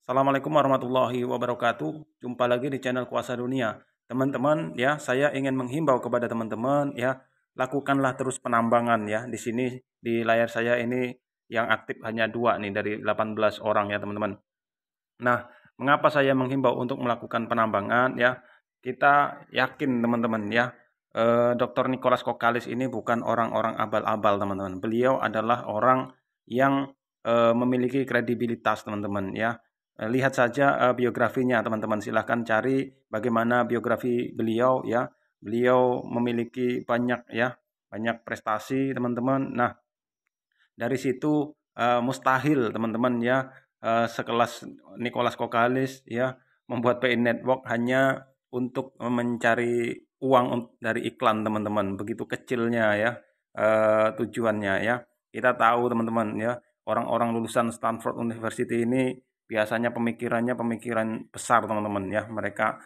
Assalamualaikum warahmatullahi wabarakatuh. Jumpa lagi di channel Kuasa Dunia. Teman-teman, ya, saya ingin menghimbau kepada teman-teman, ya, lakukanlah terus penambangan, ya. Di sini di layar saya ini yang aktif hanya dua nih dari 18 orang, ya, teman-teman. Nah, mengapa saya menghimbau untuk melakukan penambangan, ya? Kita yakin, teman-teman, ya, Dr. Nicholas Kokalis ini bukan orang-orang abal-abal, teman-teman. Beliau adalah orang yang memiliki kredibilitas, teman-teman, ya. Lihat saja biografinya, teman-teman. Silahkan cari bagaimana biografi beliau, ya. Beliau memiliki banyak, ya, banyak prestasi, teman-teman. Nah, dari situ mustahil, teman-teman, ya, sekelas Nicholas Kokalis, ya, membuat PI Network hanya untuk mencari uang dari iklan, teman-teman. Begitu kecilnya, ya, tujuannya, ya. Kita tahu, teman-teman, ya, orang-orang lulusan Stanford University ini biasanya pemikirannya pemikiran besar, teman-teman, ya. Mereka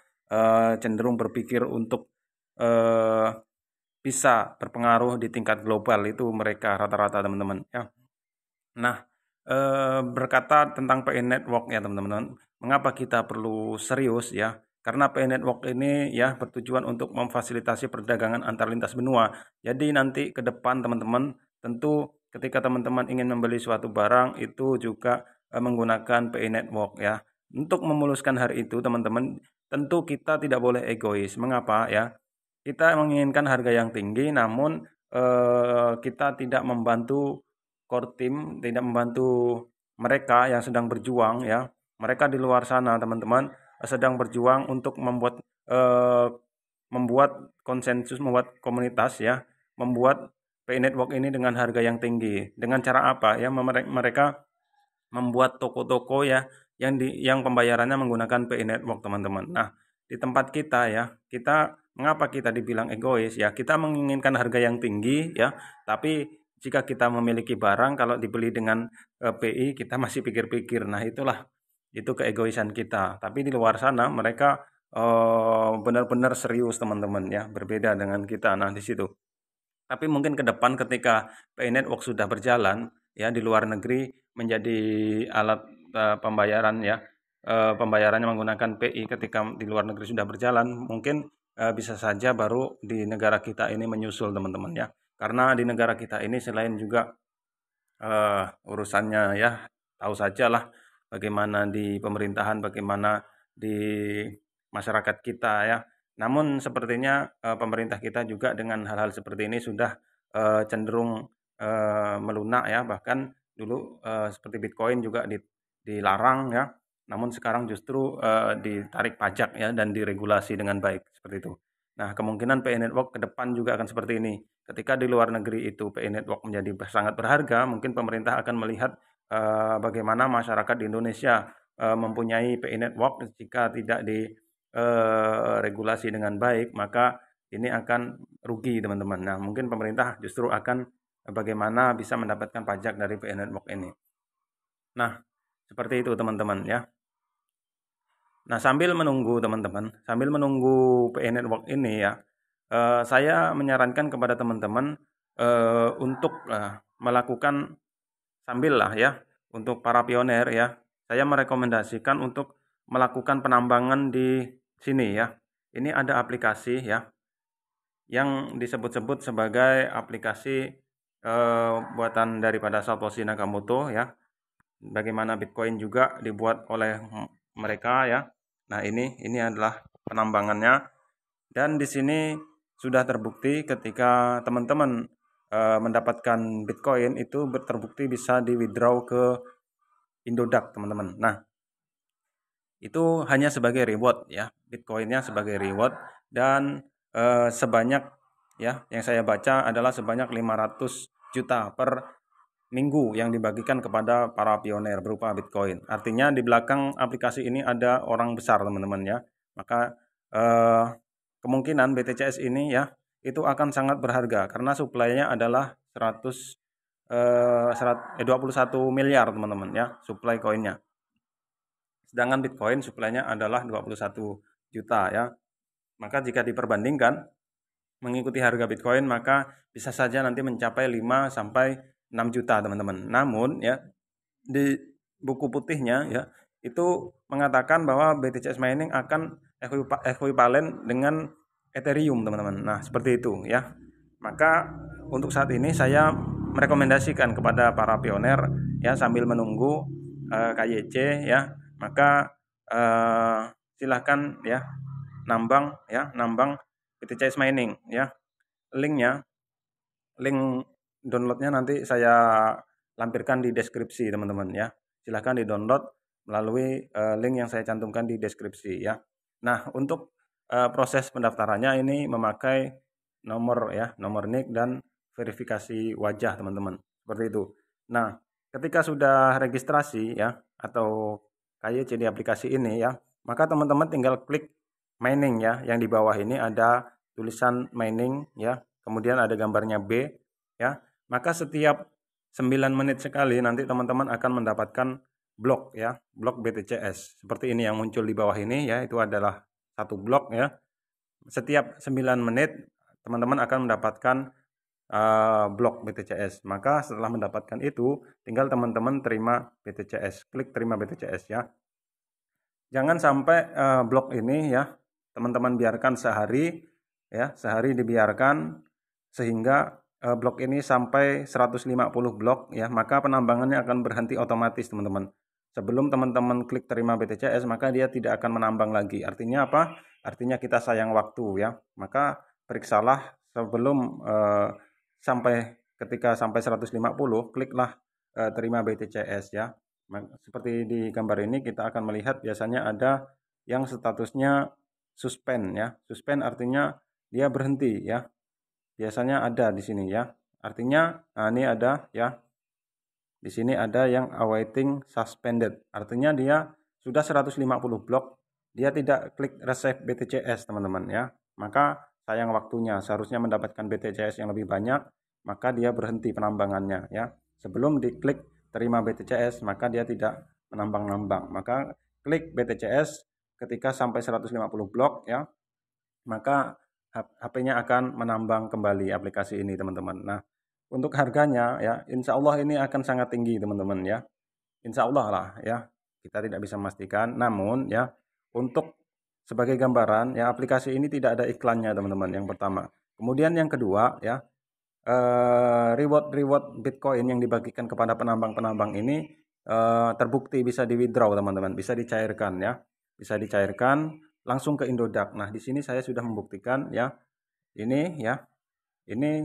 cenderung berpikir untuk eh, bisa berpengaruh di tingkat global, itu mereka rata-rata, teman-teman, ya. Nah, berkata tentang PI Network, ya, teman-teman, mengapa kita perlu serius, ya? Karena PI Network ini, ya, bertujuan untuk memfasilitasi perdagangan antar lintas benua. Jadi nanti ke depan, teman-teman, tentu ketika teman-teman ingin membeli suatu barang itu juga menggunakan PI Network, ya. Untuk memuluskan hari itu, teman-teman, tentu kita tidak boleh egois. Mengapa, ya? Kita menginginkan harga yang tinggi, namun kita tidak membantu core team, tidak membantu mereka yang sedang berjuang, ya. Mereka di luar sana, teman-teman, sedang berjuang untuk eh, membuat konsensus, membuat komunitas, ya, membuat PI Network ini dengan harga yang tinggi. Dengan cara apa, ya? Mereka membuat toko-toko, ya, yang pembayarannya menggunakan PI Network, teman-teman. Nah, di tempat kita, ya, mengapa kita dibilang egois, ya? Kita menginginkan harga yang tinggi, ya, tapi jika kita memiliki barang kalau dibeli dengan PI kita masih pikir-pikir. Nah, itu keegoisan kita. Tapi di luar sana mereka benar-benar serius, teman-teman, ya, berbeda dengan kita. Nah, di situ. Tapi mungkin ke depan ketika PI Network sudah berjalan, ya, di luar negeri menjadi alat pembayaran, ya, pembayarannya menggunakan PI ketika di luar negeri sudah berjalan, mungkin bisa saja baru di negara kita ini menyusul, teman-teman, ya. Karena di negara kita ini selain juga urusannya, ya, tahu sajalah bagaimana di pemerintahan, bagaimana di masyarakat kita, ya. Namun sepertinya pemerintah kita juga dengan hal-hal seperti ini sudah cenderung melunak, ya. Bahkan dulu seperti Bitcoin juga dilarang, ya. Namun sekarang justru ditarik pajak, ya, dan diregulasi dengan baik seperti itu. Nah, kemungkinan PI Network ke depan juga akan seperti ini. Ketika di luar negeri itu PI Network menjadi sangat berharga, mungkin pemerintah akan melihat bagaimana masyarakat di Indonesia mempunyai PI Network. Jika tidak diregulasi dengan baik, maka ini akan rugi, teman-teman. Nah, mungkin pemerintah justru akan bagaimana bisa mendapatkan pajak dari PI Network ini. Nah, seperti itu, teman-teman, ya. Nah, sambil menunggu, teman-teman, sambil menunggu PI Network ini, ya, saya menyarankan kepada teman-teman untuk melakukan sambil lah, ya, untuk para pioner, ya, saya merekomendasikan untuk melakukan penambangan di sini, ya. Ini ada aplikasi, ya, yang disebut-sebut sebagai aplikasi buatan daripada Satoshi Nakamoto, ya. Bagaimana Bitcoin juga dibuat oleh mereka, ya. Nah, ini adalah penambangannya, dan di sini sudah terbukti ketika teman-teman mendapatkan Bitcoin itu terbukti bisa di withdraw ke Indodax, teman-teman. Nah, itu hanya sebagai reward, ya. Bitcoinnya sebagai reward, dan sebanyak, ya, yang saya baca adalah sebanyak 500 juta per minggu yang dibagikan kepada para pioner berupa Bitcoin. Artinya di belakang aplikasi ini ada orang besar, teman-teman, ya. Maka eh, kemungkinan BTCS ini, ya, itu akan sangat berharga karena suplainya adalah 21 miliar, teman-teman, ya, suplai koinnya. Sedangkan Bitcoin suplainya adalah 21 juta, ya. Maka jika diperbandingkan mengikuti harga Bitcoin, maka bisa saja nanti mencapai 5 sampai 6 juta, teman-teman. Namun, ya, di buku putihnya, ya, itu mengatakan bahwa BTCS mining akan ekuivalen dengan Ethereum, teman-teman. Nah, seperti itu ya. Maka untuk saat ini saya merekomendasikan kepada para pioner ya, sambil menunggu KYC ya, maka silahkan ya nambang BTCS mining ya. Link downloadnya nanti saya lampirkan di deskripsi, teman-teman ya. Silahkan di-download melalui link yang saya cantumkan di deskripsi ya. Nah, untuk proses pendaftarannya ini memakai nomor NIK dan verifikasi wajah, teman-teman. Seperti itu. Nah, ketika sudah registrasi ya atau KYC di aplikasi ini ya, maka teman-teman tinggal klik mining ya. Yang di bawah ini ada tulisan mining ya. Kemudian ada gambarnya B ya. Maka setiap 9 menit sekali nanti teman-teman akan mendapatkan blok ya, blok BTCS. Seperti ini yang muncul di bawah ini ya, itu adalah satu blok ya. Setiap 9 menit teman-teman akan mendapatkan blok BTCS. Maka setelah mendapatkan itu, tinggal teman-teman terima BTCS, klik terima BTCS ya. Jangan sampai blok ini ya, teman-teman biarkan sehari ya, sehari dibiarkan sehingga blok ini sampai 150 blok ya, maka penambangannya akan berhenti otomatis, teman-teman. Sebelum teman-teman klik terima BTCS, maka dia tidak akan menambang lagi. Artinya apa? Artinya kita sayang waktu ya. Maka periksalah sebelum ketika sampai 150, kliklah terima BTCS ya. Seperti di gambar ini kita akan melihat biasanya ada yang statusnya suspend ya. Suspend artinya dia berhenti ya. Biasanya ada di sini ya. Artinya ini ada ya. Di sini ada yang awaiting suspended. Artinya dia sudah 150 blok, dia tidak klik receive BTCS, teman-teman ya. Maka sayang waktunya, seharusnya mendapatkan BTCS yang lebih banyak, maka dia berhenti penambangannya ya. Sebelum diklik terima BTCS, maka dia tidak menambang-nambang. Maka klik BTCS ketika sampai 150 blok ya. Maka HP-nya akan menambang kembali aplikasi ini, teman-teman. Nah, untuk harganya ya, insya Allah ini akan sangat tinggi, teman-teman ya. Insya Allah lah ya, kita tidak bisa memastikan. Namun ya, untuk sebagai gambaran ya, aplikasi ini tidak ada iklannya, teman-teman. Yang pertama. Kemudian yang kedua ya, reward Bitcoin yang dibagikan kepada penambang-penambang ini terbukti bisa di withdraw, teman-teman, bisa dicairkan ya, bisa dicairkan langsung ke Indodax. Nah, di sini saya sudah membuktikan ya. Ini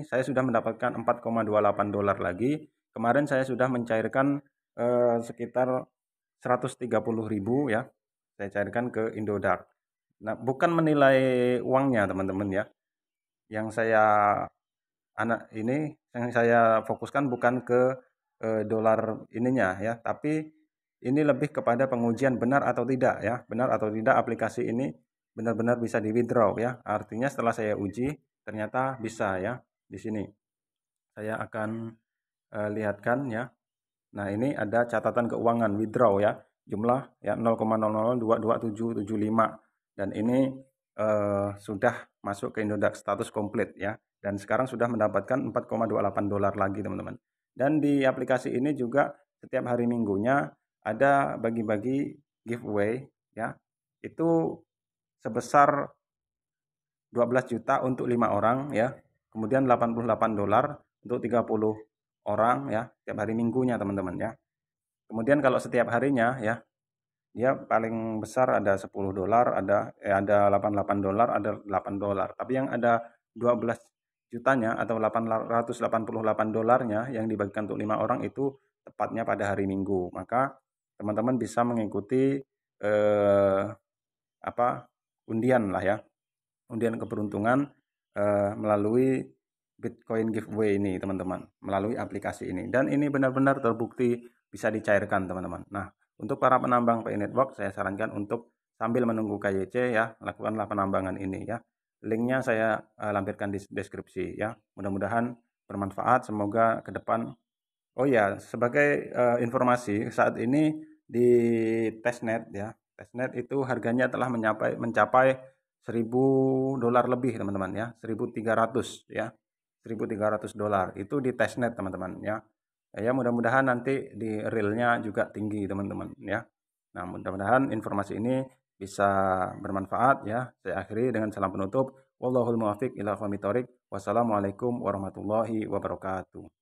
saya sudah mendapatkan 4,28 dolar lagi. Kemarin saya sudah mencairkan sekitar 130.000 ya. Saya cairkan ke Indodax. Nah, bukan menilai uangnya, teman-teman ya. Yang saya fokuskan bukan ke dolar ininya ya, tapi ini lebih kepada pengujian benar atau tidak ya, benar atau tidak aplikasi ini benar-benar bisa di withdraw ya. Artinya setelah saya uji ternyata bisa ya. Di sini saya akan lihatkan ya. Nah, ini ada catatan keuangan withdraw ya, jumlah ya 0,00227775 dan ini sudah masuk ke Indodax status komplit ya, dan sekarang sudah mendapatkan 4,28 dolar lagi, teman-teman. Dan di aplikasi ini juga setiap hari Minggunya ada bagi-bagi giveaway ya, itu sebesar 12 juta untuk 5 orang ya, kemudian 88 dolar untuk 30 orang ya, setiap hari Minggunya, teman-teman ya. Kemudian kalau setiap harinya ya, dia paling besar ada 10 dolar, ada 88 dolar, ada 8 dolar. Tapi yang ada 12 jutanya atau 888 dolarnya yang dibagikan untuk 5 orang itu tepatnya pada hari Minggu. Maka teman-teman bisa mengikuti undian lah ya. Undian keberuntungan melalui Bitcoin giveaway ini, teman-teman, melalui aplikasi ini. Dan ini benar-benar terbukti bisa dicairkan, teman-teman. Nah, untuk para penambang PI Network, saya sarankan untuk sambil menunggu KYC ya, lakukanlah penambangan ini ya. Linknya saya lampirkan di deskripsi ya. Mudah-mudahan bermanfaat, semoga ke depan. Oh ya, sebagai informasi, saat ini di testnet ya, testnet itu harganya telah mencapai 1.000 dolar lebih, teman-teman ya, 1.300 ya, 1.300 dolar itu di testnet, teman-teman ya. Ya, mudah-mudahan nanti di realnya juga tinggi, teman-teman ya. Nah, mudah-mudahan informasi ini bisa bermanfaat ya. Saya akhiri dengan salam penutup. Wallahul muwaffiq ila aqwamit thoriq. Wassalamualaikum warahmatullahi wabarakatuh.